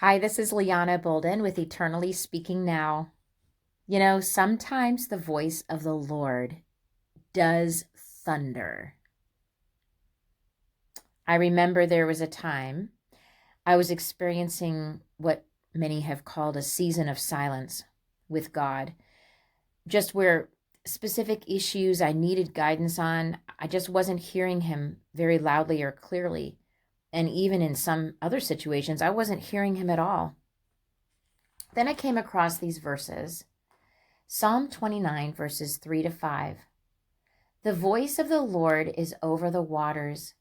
Hi, this is Liana Bolden with Eternally Speaking Now. Sometimes the voice of the Lord does thunder. I remember there was a time I was experiencing what many have called a season of silence with God, just where specific issues I needed guidance on, I just wasn't hearing Him very loudly or clearly. And even in some other situations, I wasn't hearing Him at all. Then I came across these verses. Psalm 29, verses 3 to 5. The voice of the Lord is over the waters.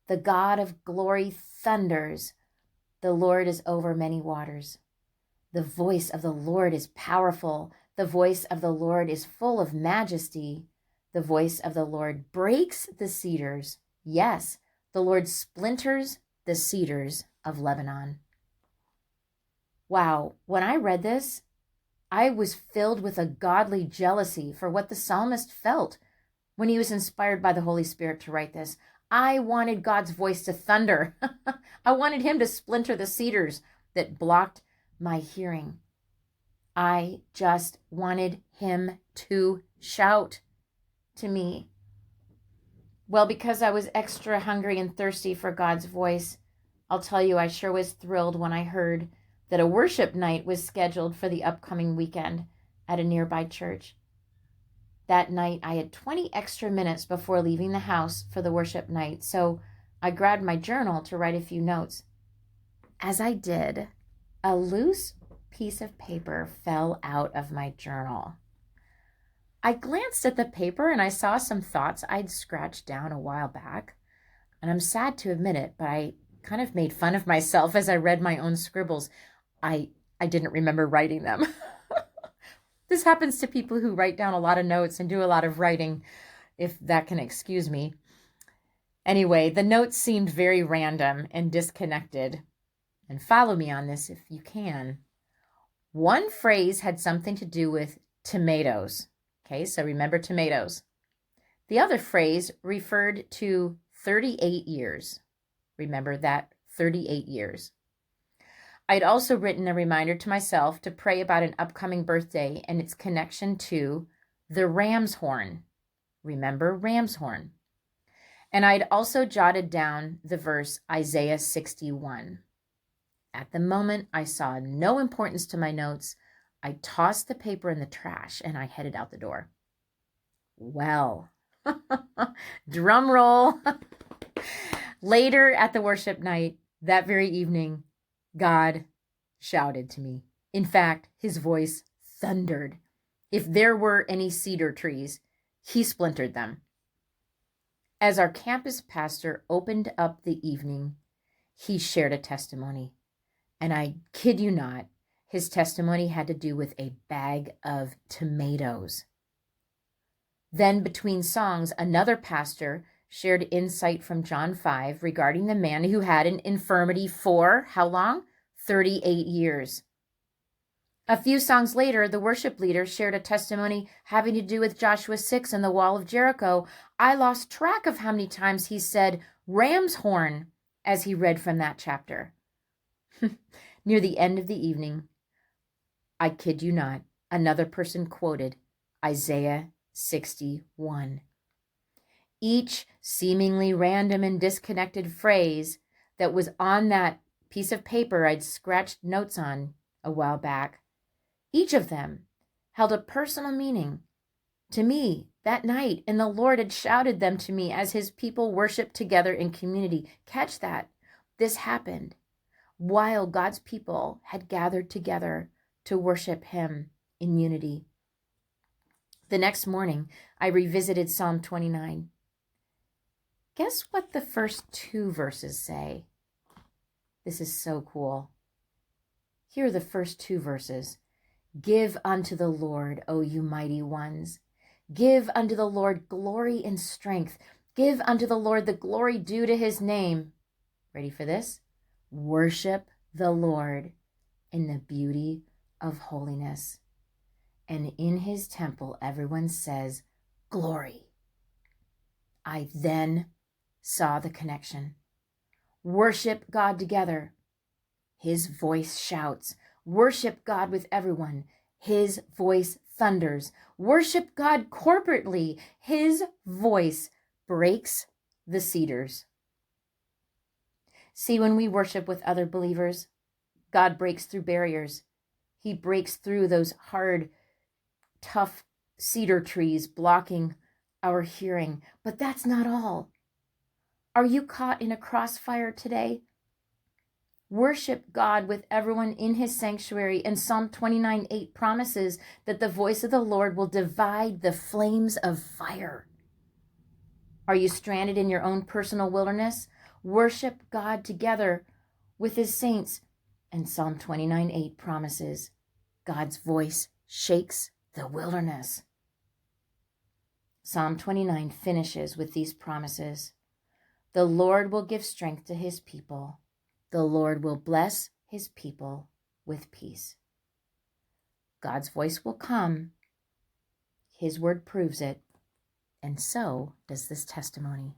The God of glory thunders. The Lord is over many waters. The voice of the Lord is powerful. The voice of the Lord is full of majesty. The voice of the Lord breaks the cedars. Yes, the Lord splinters the cedars of Lebanon. Wow, when I read this, I was filled with a godly jealousy for what the psalmist felt when he was inspired by the Holy Spirit to write this. I wanted God's voice to thunder. I wanted him to splinter the cedars that blocked my hearing. I just wanted him to shout to me. Well, because I was extra hungry and thirsty for God's voice, I'll tell you, I sure was thrilled when I heard that a worship night was scheduled for the upcoming weekend at a nearby church. That night, I had 20 extra minutes before leaving the house for the worship night, so I grabbed my journal to write a few notes. As I did, a loose piece of paper fell out of my journal. I glanced at the paper and I saw some thoughts I'd scratched down a while back, and I'm sad to admit it, but I kind of made fun of myself as I read my own scribbles. I didn't remember writing them. This happens to people who write down a lot of notes and do a lot of writing, if that can excuse me. Anyway, the notes seemed very random and disconnected. And follow me on this if you can. One phrase had something to do with tomatoes. Okay, so remember tomatoes. The other phrase referred to 38 years. Remember that, 38 years. I'd also written a reminder to myself to pray about an upcoming birthday and its connection to the ram's horn. Remember ram's horn. And I'd also jotted down the verse Isaiah 61. At the moment, I saw no importance to my notes. I tossed the paper in the trash and I headed out the door. Well, drum roll. Later at the worship night, that very evening, God shouted to me. In fact, his voice thundered. If there were any cedar trees, he splintered them. As our campus pastor opened up the evening, he shared a testimony. And I kid you not, his testimony had to do with a bag of tomatoes. Then between songs, another pastor shared insight from John 5 regarding the man who had an infirmity for, how long? 38 years. A few songs later, the worship leader shared a testimony having to do with Joshua 6 and the wall of Jericho. I lost track of how many times he said ram's horn as he read from that chapter. Near the end of the evening, I kid you not, another person quoted Isaiah 61. Each seemingly random and disconnected phrase that was on that piece of paper I'd scratched notes on a while back, each of them held a personal meaning to me that night, and the Lord had shouted them to me as his people worshiped together in community. Catch that. This happened while God's people had gathered together to worship him in unity. The next morning, I revisited Psalm 29. Guess what the first two verses say? This is so cool. Here are the first two verses. Give unto the Lord, O you mighty ones. Give unto the Lord glory and strength. Give unto the Lord the glory due to his name. Ready for this? Worship the Lord in the beauty of holiness. And in his temple, everyone says, glory. I then saw the connection. Worship God together. His voice shouts. Worship God with everyone. His voice thunders. Worship God corporately. His voice breaks the cedars. See, when we worship with other believers, God breaks through barriers. He breaks through those hard, tough cedar trees blocking our hearing. But that's not all. Are you caught in a crossfire today? Worship God with everyone in his sanctuary, and Psalm 29:8 promises that the voice of the Lord will divide the flames of fire. Are you stranded in your own personal wilderness? Worship God together with his saints, and Psalm 29:8 promises God's voice shakes the wilderness. Psalm 29 finishes with these promises. The Lord will give strength to his people. The Lord will bless his people with peace. God's voice will come. His word proves it. And so does this testimony.